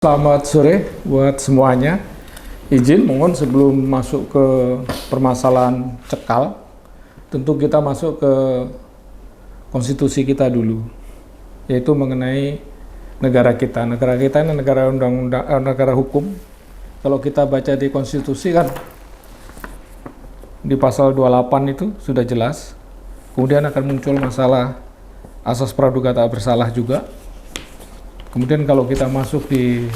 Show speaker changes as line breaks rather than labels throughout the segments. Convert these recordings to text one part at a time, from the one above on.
Selamat sore buat semuanya. Izin mohon sebelum masuk ke permasalahan cekal, tentu kita masuk ke konstitusi kita dulu, yaitu mengenai negara kita. Negara kita ini negara undang-undang, negara hukum. Kalau kita baca di konstitusi kan di pasal 28 itu sudah jelas. Kemudian akan muncul masalah asas praduga tak bersalah juga. Kemudian kalau kita masuk di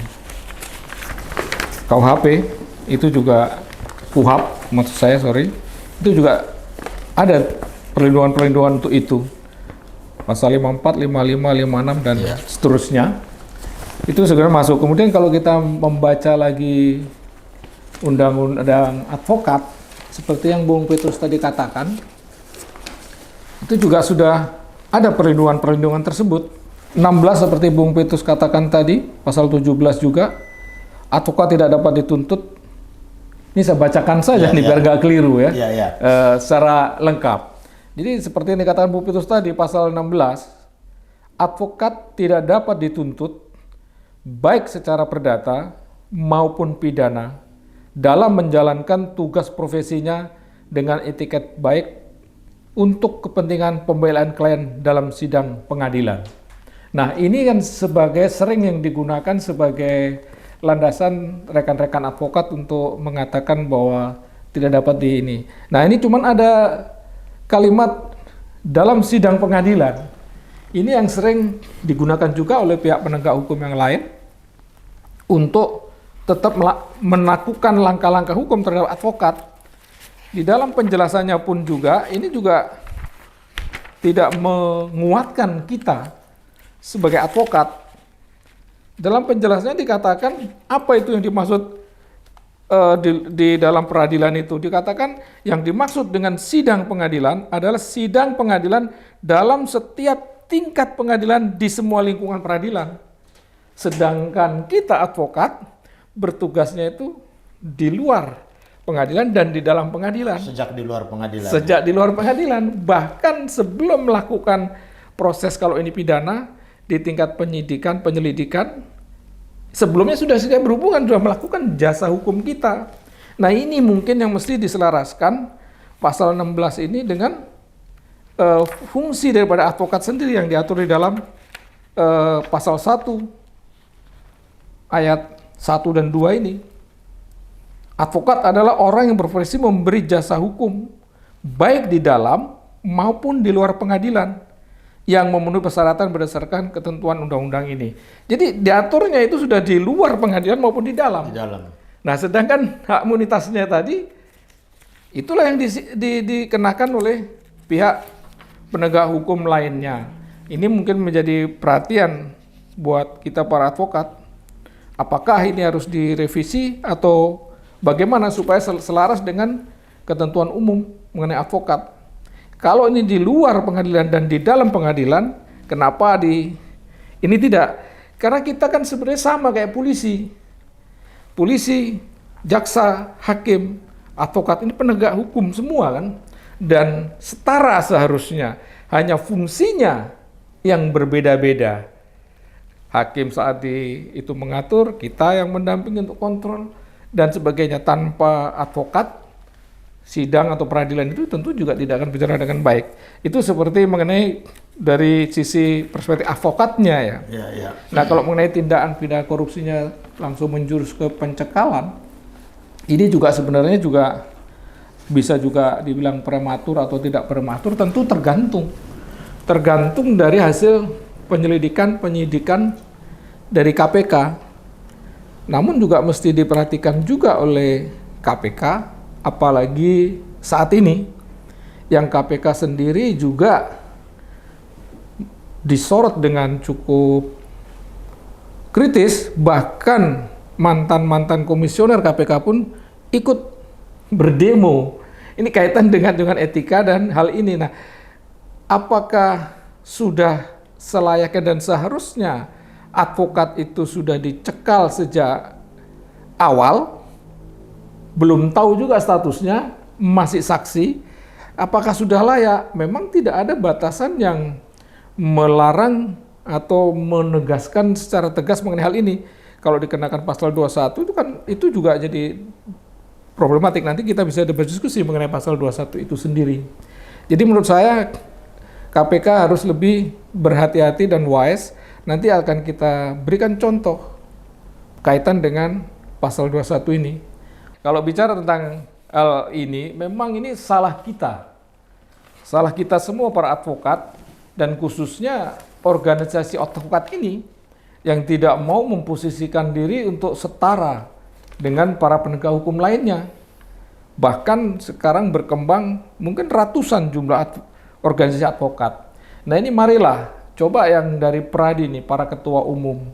KUHP, itu juga KUHP, maksud saya, itu juga ada perlindungan-perlindungan untuk itu. Pasal 54, 55, 56, dan seterusnya. Itu segera masuk. Kemudian kalau kita membaca lagi undang-undang advokat, seperti yang Bung Petrus tadi katakan, itu juga sudah ada perlindungan-perlindungan tersebut. 16 seperti Bung Petrus katakan tadi, pasal 17 juga, advokat tidak dapat dituntut. Ini saya bacakan saja biar gak keliru ya. Secara lengkap. Jadi seperti yang dikatakan Bung Petrus tadi, pasal 16, advokat tidak dapat dituntut baik secara perdata maupun pidana dalam menjalankan tugas profesinya dengan etiket baik untuk kepentingan pembelaan klien dalam sidang pengadilan. Nah, ini kan sering yang digunakan sebagai landasan rekan-rekan advokat untuk mengatakan bahwa tidak dapat di ini. Nah, ini cuman ada kalimat dalam sidang pengadilan. Ini yang sering digunakan juga oleh pihak penegak hukum yang lain untuk tetap melakukan langkah-langkah hukum terhadap advokat. Di dalam penjelasannya pun juga, ini juga tidak menguatkan kita sebagai advokat. Dalam penjelasannya dikatakan apa itu yang dimaksud di dalam peradilan itu. Dikatakan yang dimaksud dengan sidang pengadilan adalah sidang pengadilan dalam setiap tingkat pengadilan di semua lingkungan peradilan. Sedangkan kita advokat bertugasnya itu di luar pengadilan dan di dalam pengadilan.
Sejak di luar pengadilan.
Sejak di luar pengadilan, bahkan sebelum melakukan proses kalau ini pidana, di tingkat penyidikan, penyelidikan, sebelumnya sudah berhubungan, sudah melakukan jasa hukum kita. Nah, ini mungkin yang mesti diselaraskan pasal 16 ini dengan fungsi daripada advokat sendiri yang diatur di dalam pasal 1 ayat 1 dan 2 ini. Advokat adalah orang yang berprofesi memberi jasa hukum baik di dalam maupun di luar pengadilan yang memenuhi persyaratan berdasarkan ketentuan undang-undang ini. Jadi diaturnya itu sudah di luar pengadilan maupun di dalam. Nah, sedangkan hak imunitasnya tadi, itulah yang dikenakan oleh pihak penegak hukum lainnya. Ini mungkin menjadi perhatian buat kita para advokat. Apakah ini harus direvisi atau bagaimana supaya selaras dengan ketentuan umum mengenai advokat. Kalau ini di luar pengadilan dan di dalam pengadilan, kenapa ini tidak? Karena kita kan sebenarnya sama kayak polisi. Polisi, jaksa, hakim, advokat ini penegak hukum semua kan. Dan setara seharusnya, hanya fungsinya yang berbeda-beda. Hakim saat itu mengatur, kita yang mendampingi untuk kontrol dan sebagainya. Tanpa advokat, sidang atau peradilan itu tentu juga tidak akan berjalan dengan baik. Itu seperti mengenai dari sisi perspektif advokatnya ya. Nah, kalau mengenai tindakan pidana korupsinya langsung menjurus ke pencekalan, ini juga sebenarnya juga bisa juga dibilang prematur atau tidak prematur, tentu tergantung dari hasil penyidikan dari KPK. Namun juga mesti diperhatikan juga oleh KPK, apalagi saat ini yang KPK sendiri juga disorot dengan cukup kritis, bahkan mantan-mantan komisioner KPK pun ikut berdemo. Ini kaitan dengan etika dan hal ini. Nah, apakah sudah selayaknya dan seharusnya advokat itu sudah dicekal sejak awal? Belum tahu juga statusnya, masih saksi. Apakah sudah layak? Memang tidak ada batasan yang melarang atau menegaskan secara tegas mengenai hal ini. kalau dikenakan pasal 21 itu kan itu juga jadi problematik. Nanti kita bisa berdiskusi mengenai pasal 21 itu sendiri. Jadi menurut saya KPK harus lebih berhati-hati dan wise. Nanti akan kita berikan contoh kaitan dengan pasal 21 ini. Kalau bicara tentang hal ini, memang ini salah kita. Salah kita semua para advokat, dan khususnya organisasi advokat ini yang tidak mau memposisikan diri untuk setara dengan para penegak hukum lainnya. Bahkan sekarang berkembang mungkin ratusan jumlah organisasi advokat. Nah ini marilah, coba yang dari Pradi ini, para ketua umum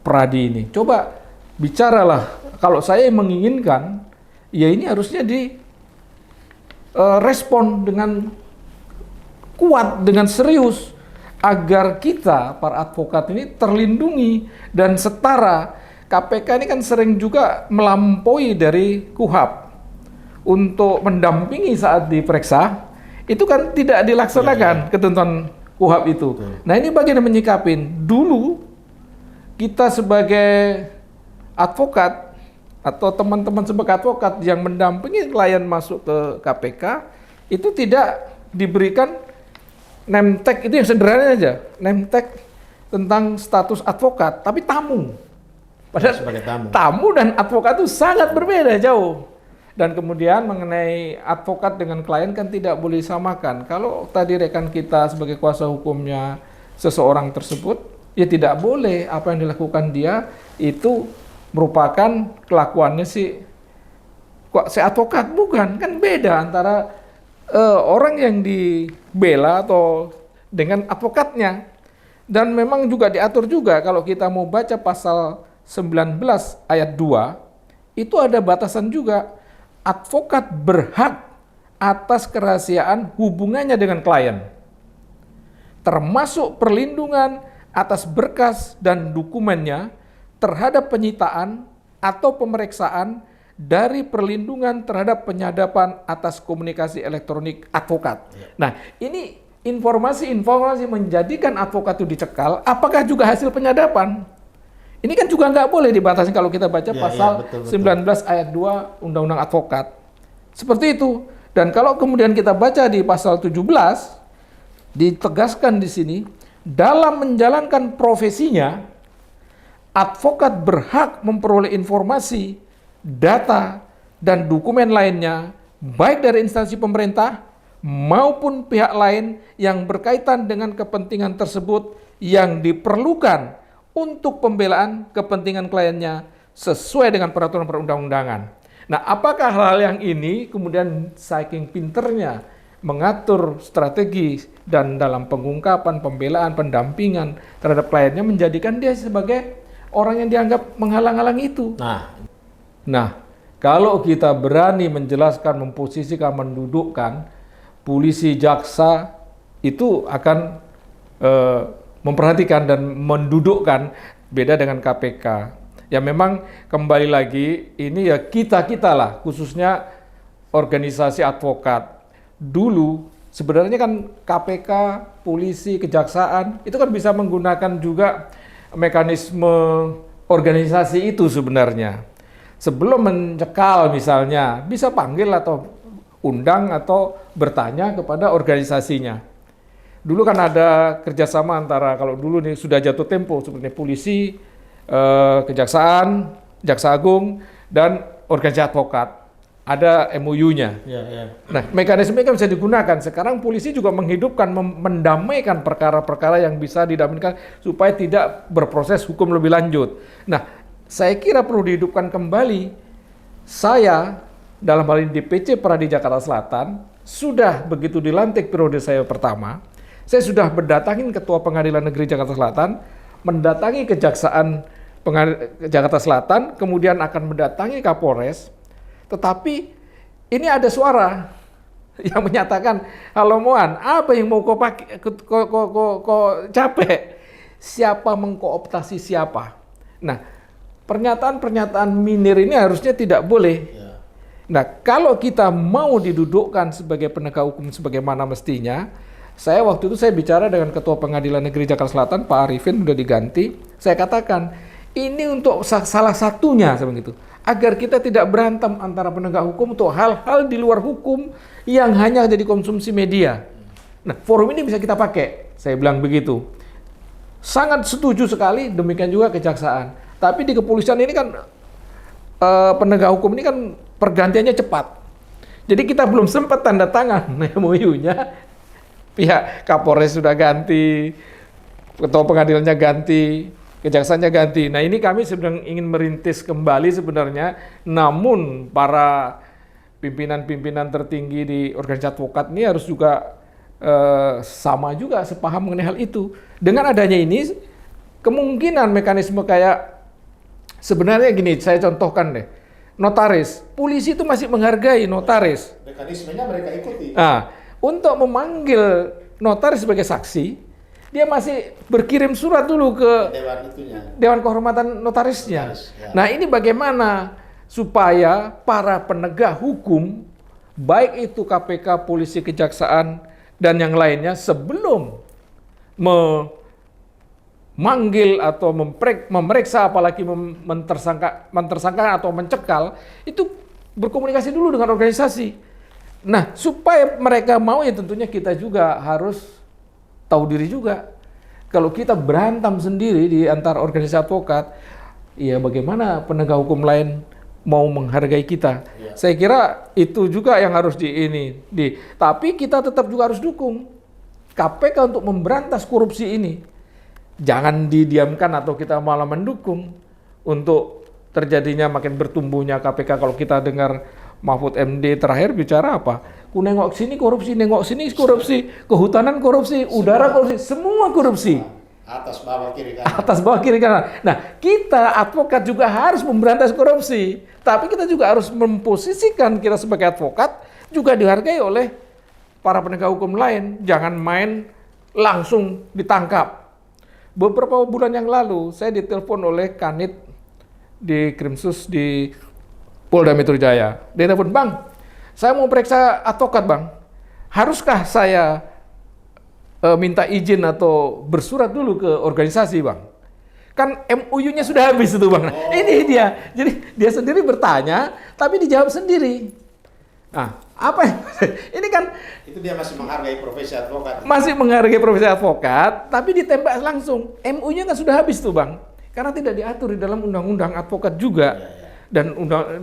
Pradi ini, coba bicaralah. Kalau saya menginginkan, ya ini harusnya respon dengan kuat, dengan serius, agar kita, para advokat ini terlindungi dan setara. KPK ini kan sering juga melampaui dari KUHAP untuk mendampingi saat diperiksa, itu kan tidak dilaksanakan ketentuan KUHAP itu. Nah ini bagian menyikapin. Dulu kita sebagai advokat atau teman-teman sebagai advokat yang mendampingi klien masuk ke KPK itu tidak diberikan name tag, itu yang sederhana aja, name tag tentang status advokat, tapi tamu. Padahal sebagai tamu dan advokat itu sangat berbeda jauh. Dan kemudian mengenai advokat dengan klien kan tidak boleh disamakan. Kalau tadi rekan kita sebagai kuasa hukumnya seseorang tersebut, ya tidak boleh apa yang dilakukan dia itu merupakan kelakuannya si advokat, bukan. Kan beda antara orang yang dibela atau dengan advokatnya. Dan memang juga diatur juga kalau kita mau baca pasal 19 ayat 2, itu ada batasan juga. Advokat berhak atas kerahasiaan hubungannya dengan klien, termasuk perlindungan atas berkas dan dokumennya terhadap penyitaan atau pemeriksaan dari perlindungan terhadap penyadapan atas komunikasi elektronik advokat. Nah, ini informasi-informasi menjadikan advokat itu dicekal, apakah juga hasil penyadapan? Ini kan juga nggak boleh dibatasi kalau kita baca pasal betul. 19 ayat 2 Undang-Undang Advokat. Seperti itu. Dan kalau kemudian kita baca di pasal 17, ditegaskan di sini, dalam menjalankan profesinya, advokat berhak memperoleh informasi, data, dan dokumen lainnya, baik dari instansi pemerintah maupun pihak lain yang berkaitan dengan kepentingan tersebut yang diperlukan untuk pembelaan kepentingan kliennya sesuai dengan peraturan perundang-undangan. Nah, apakah hal-hal yang ini kemudian saking pinternya mengatur strategi dan dalam pengungkapan, pembelaan, pendampingan terhadap kliennya menjadikan dia sebagai orang yang dianggap menghalang-halang itu. Nah, kalau kita berani menjelaskan, memposisikan, mendudukkan, polisi, jaksa itu akan memperhatikan dan mendudukkan, beda dengan KPK. Ya memang kembali lagi ini ya kita lah, khususnya organisasi advokat. Dulu sebenarnya kan KPK, polisi, kejaksaan itu kan bisa menggunakan juga mekanisme organisasi itu sebenarnya. Sebelum mencekal misalnya, bisa panggil atau undang atau bertanya kepada organisasinya. Dulu kan ada kerjasama antara, kalau dulu nih sudah jatuh tempo, seperti polisi, kejaksaan, jaksa agung, dan organisasi advokat. Ada MOU-nya. Nah, mekanisme kan bisa digunakan. Sekarang polisi juga menghidupkan, mendamaikan perkara-perkara yang bisa didamaikan supaya tidak berproses hukum lebih lanjut. Nah, saya kira perlu dihidupkan kembali. Saya, dalam hal ini DPC Pradi Jakarta Selatan, sudah begitu dilantik periode saya pertama, saya sudah mendatangin Ketua Pengadilan Negeri Jakarta Selatan, mendatangi Kejaksaan Jakarta Selatan, kemudian akan mendatangi Kapolres. Tetapi ini ada suara yang menyatakan, halo Moan, apa yang mau kau pakai, kau capek? Siapa mengkooptasi siapa? Nah, pernyataan-pernyataan minir ini harusnya tidak boleh. Nah, kalau kita mau didudukkan sebagai penegak hukum sebagaimana mestinya, saya waktu itu saya bicara dengan Ketua Pengadilan Negeri Jakarta Selatan, Pak Arifin, sudah diganti. Saya katakan, Ini untuk salah satunya seperti itu. Agar kita tidak berantem antara penegak hukum untuk hal-hal di luar hukum yang hanya jadi konsumsi media. Nah, forum ini bisa kita pakai. Saya bilang begitu. Sangat setuju sekali, demikian juga kejaksaan. Tapi di kepolisian ini kan penegak hukum ini kan pergantiannya cepat. Jadi kita belum sempat tanda tangan MOU-nya. Pihak Kapolres sudah ganti, ketua pengadilannya ganti, kejaksaannya ganti. Nah, ini kami sedang ingin merintis kembali sebenarnya, namun para pimpinan-pimpinan tertinggi di organisasi advokat ini harus juga sama juga sepaham mengenai hal itu. Dengan adanya ini, kemungkinan mekanisme kayak sebenarnya gini, saya contohkan deh, notaris, polisi itu masih menghargai notaris.
Mekanismenya mereka ikuti.
Nah, untuk memanggil notaris sebagai saksi, dia masih berkirim surat dulu ke Dewan Kehormatan Notarisnya.
Ya.
Nah, ini bagaimana supaya para penegak hukum, baik itu KPK, polisi, kejaksaan, dan yang lainnya, sebelum memanggil atau memeriksa, apalagi mentersangka atau mencekal, itu berkomunikasi dulu dengan organisasi. Nah, supaya mereka mau, ya tentunya kita juga harus tahu diri juga. Kalau kita berantem sendiri di antara organisasi advokat, ya bagaimana penegak hukum lain mau menghargai kita? Ya. Saya kira itu juga yang harus tapi kita tetap juga harus dukung KPK untuk memberantas korupsi ini. Jangan didiamkan atau kita malah mendukung untuk terjadinya makin bertumbuhnya KPK. Kalau kita dengar Mahfud MD terakhir bicara apa? Ku nengok sini korupsi, nengok sini korupsi, kehutanan korupsi, udara korupsi, semua korupsi.
Atas bawah kiri kanan.
Atas bawah kiri kanan. Nah, kita advokat juga harus memberantas korupsi. Tapi kita juga harus memposisikan kita sebagai advokat juga dihargai oleh para penegak hukum lain. Jangan main langsung ditangkap. Beberapa bulan yang lalu saya ditelepon oleh Kanit di Krimsus di Polda Metro Jaya. Dia telepon, "Bang, saya mau periksa advokat, Bang. Haruskah saya minta izin atau bersurat dulu ke organisasi, Bang? Kan MOU-nya sudah habis itu, Bang." Nah, ini dia. Jadi dia sendiri bertanya, tapi dijawab sendiri. Nah, apa yang ini kan
itu dia masih menghargai profesi advokat.
Masih menghargai profesi advokat, tapi ditembak langsung. MOU-nya kan sudah habis tuh, Bang. Karena tidak diatur di dalam undang-undang advokat juga. Ya. Dan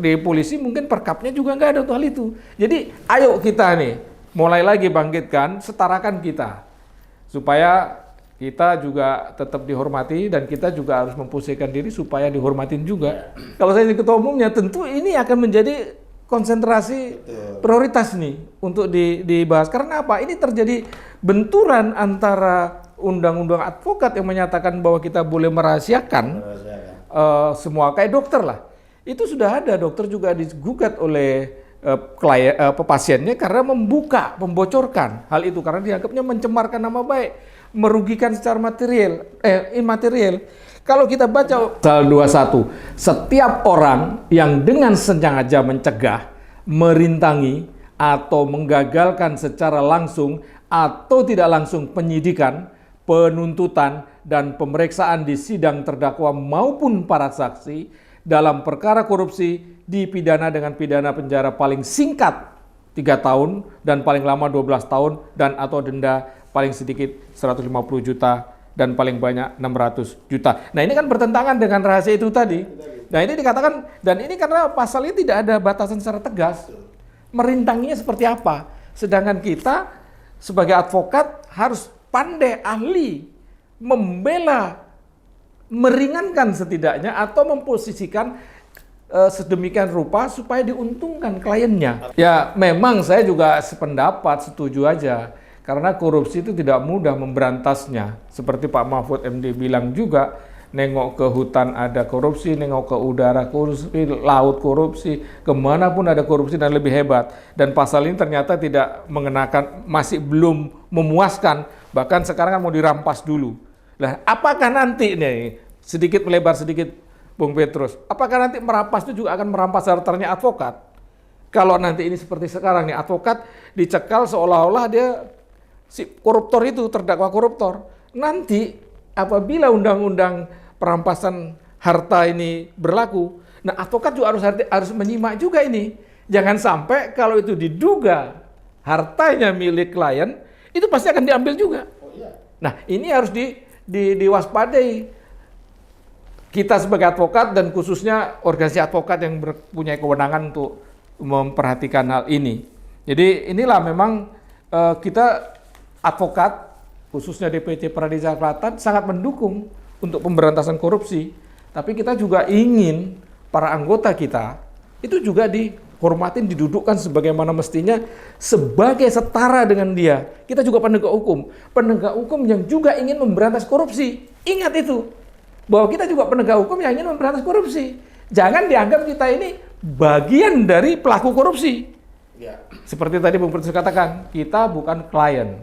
di polisi mungkin perkapnya juga nggak ada untuk hal itu. Jadi ayo kita nih mulai lagi bangkitkan, setarakan kita supaya kita juga tetap dihormati dan kita juga harus memposisikan diri supaya dihormatin juga. Kalau saya jadi ketua umumnya, tentu ini akan menjadi konsentrasi prioritas nih untuk dibahas. Karena apa? Ini terjadi benturan antara undang-undang advokat yang menyatakan bahwa kita boleh merahasiakan semua, kayak dokter lah. Itu sudah ada, dokter juga digugat oleh pasiennya karena membocorkan hal itu karena dianggapnya mencemarkan nama baik, merugikan secara imaterial. Kalau kita baca pasal 21, setiap orang yang dengan sengaja mencegah, merintangi atau menggagalkan secara langsung atau tidak langsung penyidikan, penuntutan dan pemeriksaan di sidang terdakwa maupun para saksi dalam perkara korupsi dipidana dengan pidana penjara paling singkat 3 tahun dan paling lama 12 tahun dan atau denda paling sedikit 150 juta dan paling banyak 600 juta. Nah, ini kan bertentangan dengan rahasia itu tadi. Nah, ini dikatakan, dan ini karena pasal ini tidak ada batasan secara tegas. Merintanginya seperti apa? Sedangkan kita sebagai advokat harus pandai, ahli, membela, meringankan setidaknya atau memposisikan sedemikian rupa supaya diuntungkan kliennya. Ya, memang saya juga sependapat, setuju aja. Karena korupsi itu tidak mudah memberantasnya. Seperti Pak Mahfud MD bilang juga, nengok ke hutan ada korupsi, nengok ke udara korupsi, laut korupsi, kemanapun ada korupsi dan lebih hebat. Dan pasal ini ternyata tidak mengenakan, masih belum memuaskan, bahkan sekarang kan mau dirampas dulu. Nah, apakah nanti nih, sedikit melebar sedikit Bung Petrus, apakah nanti merampas itu juga akan merampas hartanya advokat? Kalau nanti ini seperti sekarang nih, advokat dicekal seolah-olah dia si koruptor itu, terdakwa koruptor. Nanti apabila undang-undang perampasan harta ini berlaku. Nah, advokat juga harus menyimak juga ini. Jangan sampai kalau itu diduga hartanya milik klien, itu pasti akan diambil juga.
Oh iya.
Nah, ini harus diwaspadai. Kita sebagai advokat dan khususnya organisasi advokat yang punya kewenangan untuk memperhatikan hal ini. Jadi inilah memang kita advokat, khususnya DPC Pradeja Selatan sangat mendukung untuk pemberantasan korupsi. Tapi kita juga ingin para anggota kita itu juga dihormatin, didudukkan sebagaimana mestinya sebagai setara dengan dia. Kita juga penegak hukum yang juga ingin memberantas korupsi. Ingat itu, bahwa kita juga penegak hukum yang ingin memberantas korupsi. Jangan dianggap kita ini bagian dari pelaku korupsi.
Ya.
Seperti tadi Bung Petrus katakan, kita bukan klien.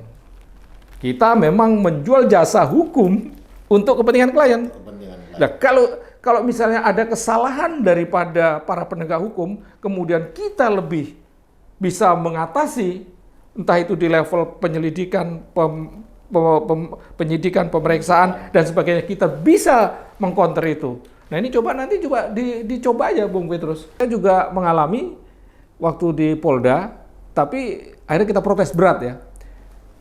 Kita memang menjual jasa hukum untuk kepentingan klien. Nah, kalau misalnya ada kesalahan daripada para penegak hukum, kemudian kita lebih bisa mengatasi, entah itu di level penyelidikan, penyidikan, pemeriksaan, dan sebagainya, kita bisa mengcounter itu. Nah, ini nanti dicoba aja Bung Petrus. Saya juga mengalami waktu di Polda, tapi akhirnya kita protes berat ya.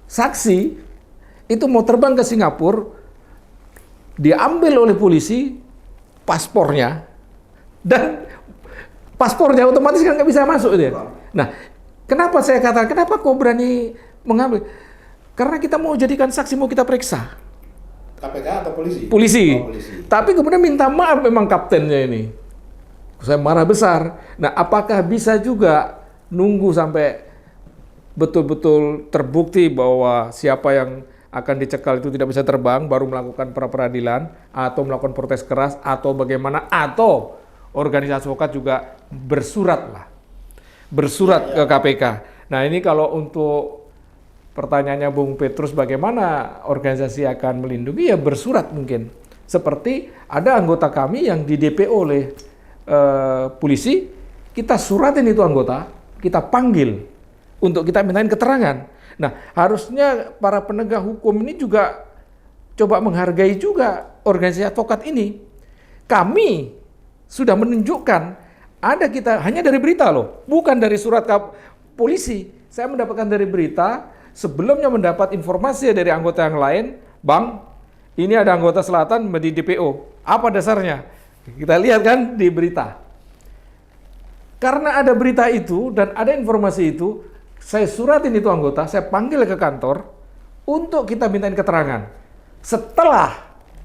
Saksi itu mau terbang ke Singapura, diambil oleh polisi paspornya, dan paspornya otomatis kan nggak bisa masuk dia. Nah, kenapa saya katakan, kenapa kau berani mengambil? Karena kita mau jadikan saksi, mau kita periksa.
KPK atau polisi?
Polisi.
Oh, polisi.
Tapi kemudian minta maaf memang kaptennya ini. Saya marah besar. Nah, apakah bisa juga nunggu sampai betul-betul terbukti bahwa siapa yang akan dicekal itu tidak bisa terbang, baru melakukan pra-peradilan, atau melakukan protes keras, atau bagaimana, atau organisasi advokat juga bersurat ke KPK. Nah, ini kalau untuk pertanyaannya Bung Petrus, bagaimana organisasi akan melindungi, ya bersurat mungkin. Seperti ada anggota kami yang di DPO oleh polisi, kita suratin itu anggota, kita panggil untuk kita mintain keterangan. Nah, harusnya para penegak hukum ini juga coba menghargai juga organisasi advokat ini. Kami sudah menunjukkan, ada kita hanya dari berita loh, bukan dari surat polisi. Saya mendapatkan dari berita, sebelumnya mendapat informasi dari anggota yang lain, Bang, ini ada anggota selatan di DPO. Apa dasarnya? Kita lihat kan di berita. Karena ada berita itu dan ada informasi itu, saya suratin itu anggota, saya panggil ke kantor untuk kita mintain keterangan. Setelah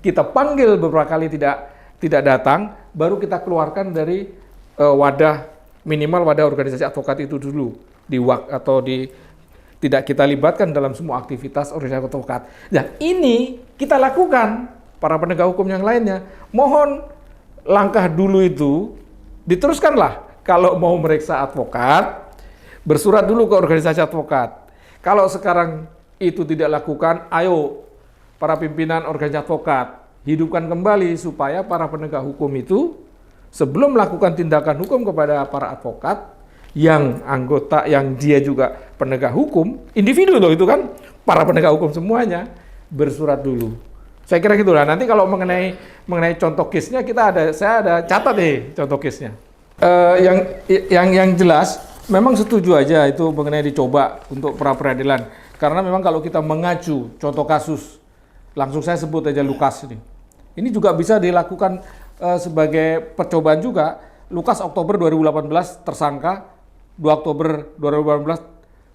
kita panggil beberapa kali tidak datang, baru kita keluarkan dari minimal wadah organisasi advokat itu dulu, tidak kita libatkan dalam semua aktivitas organisasi advokat. Nah, ini kita lakukan, para penegak hukum yang lainnya. Mohon langkah dulu itu diteruskanlah. Kalau mau meriksa advokat, bersurat dulu ke organisasi advokat. Kalau sekarang itu tidak lakukan, ayo para pimpinan organisasi advokat, hidupkan kembali supaya para penegak hukum itu sebelum melakukan tindakan hukum kepada para advokat, yang anggota, yang dia juga penegak hukum, individu loh itu kan, para penegak hukum semuanya, bersurat dulu. Saya kira gitulah. Nanti kalau mengenai contoh case-nya saya ada catat contoh case-nya. Yang jelas, memang setuju aja itu mengenai dicoba untuk pra-peradilan. Karena memang kalau kita mengacu contoh kasus, langsung saya sebut aja Lukas ini. Ini juga bisa dilakukan sebagai percobaan juga. Lukas Oktober 2018 tersangka, 2 Oktober 2018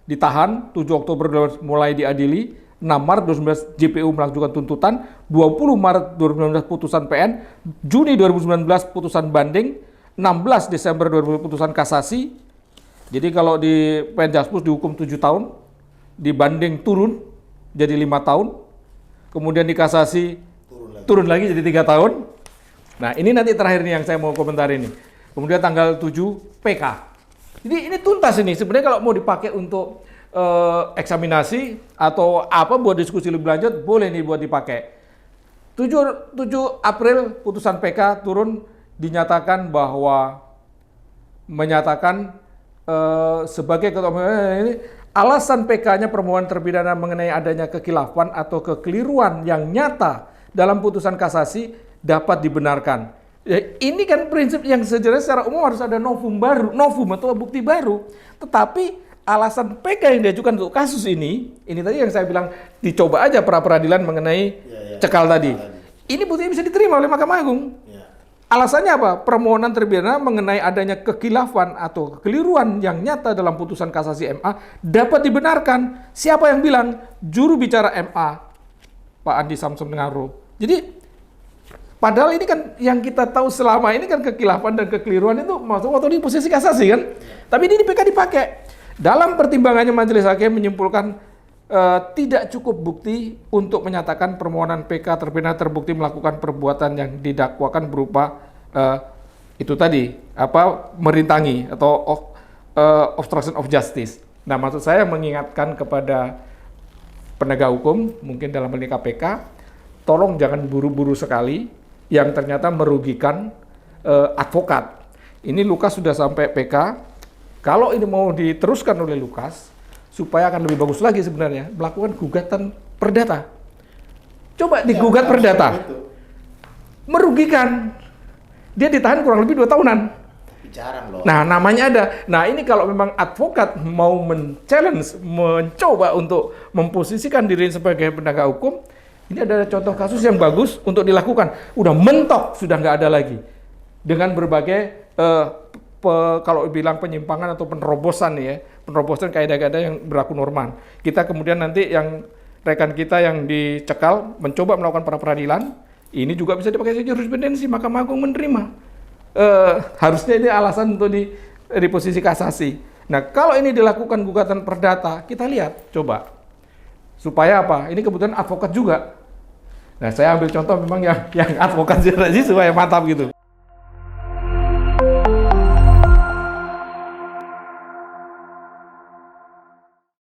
ditahan, 7 Oktober mulai diadili, 6 Maret 2019 JPU melakukan tuntutan, 20 Maret 2019 putusan PN, Juni 2019 putusan banding, 16 Desember 2020 putusan kasasi. Jadi kalau di PN Jaspus dihukum 7 tahun, dibanding turun jadi 5 tahun, kemudian di kasasi turun lagi jadi 3 tahun. Nah, ini nanti terakhir nih yang saya mau komentar ini. Kemudian tanggal 7 PK. Jadi ini tuntas ini. Sebenarnya kalau mau dipakai untuk eksaminasi atau apa buat diskusi lebih lanjut, boleh nih buat dipakai. 7 April putusan PK turun, dinyatakan bahwa sebagai ketua ini alasan PK-nya permohonan terpidana mengenai adanya kekhilafan atau kekeliruan yang nyata dalam putusan kasasi dapat dibenarkan. Ya, ini kan prinsip yang sejelas secara umum harus ada novum atau bukti baru. Tetapi alasan PK yang diajukan untuk kasus ini tadi yang saya bilang dicoba aja pra peradilan mengenai cekal tadi. Ini buktinya bisa diterima oleh Mahkamah Agung. Alasannya apa? Permohonan terpidana mengenai adanya kekhilafan atau kekeliruan yang nyata dalam putusan kasasi MA dapat dibenarkan. Siapa yang bilang? Juru bicara MA, Pak Andi Samsung Ngaro. Jadi padahal ini kan yang kita tahu selama ini kan kekhilafan dan kekeliruan itu masuk waktu di posisi kasasi kan. Tapi ini di PK dipakai. Dalam pertimbangannya majelis hakim menyimpulkan tidak cukup bukti untuk menyatakan permohonan PK terpidana terbukti melakukan perbuatan yang didakwakan berupa itu tadi merintangi atau obstruction of justice. Nah, maksud saya mengingatkan kepada penegak hukum mungkin dalam hal ini KPK, tolong jangan buru-buru sekali yang ternyata merugikan advokat. Ini Lukas sudah sampai PK. Kalau ini mau diteruskan oleh Lukas supaya akan lebih bagus lagi sebenarnya melakukan gugatan perdata. Coba digugat perdata. Merugikan. Dia ditahan kurang lebih 2 tahunan.
Jarang loh.
Nah, namanya ada. Nah, ini kalau memang advokat mau mencoba untuk memposisikan diri sebagai penegak hukum, ini ada contoh kasus yang bagus untuk dilakukan. Udah mentok, sudah nggak ada lagi. Dengan berbagai kalau bilang penyimpangan atau penerobosan ya, penerobosan kaidah-kaidah yang berlaku normal. Kita kemudian nanti yang rekan kita yang dicekal mencoba melakukan pra peradilan, ini juga bisa dipakai jurisprudensi, Mahkamah Agung menerima. Harusnya ini alasan untuk di posisi kasasi. Nah, kalau ini dilakukan gugatan perdata, kita lihat coba. Supaya apa? Ini kebetulan advokat juga. Nah, saya ambil contoh memang yang advokat supaya mantap gitu.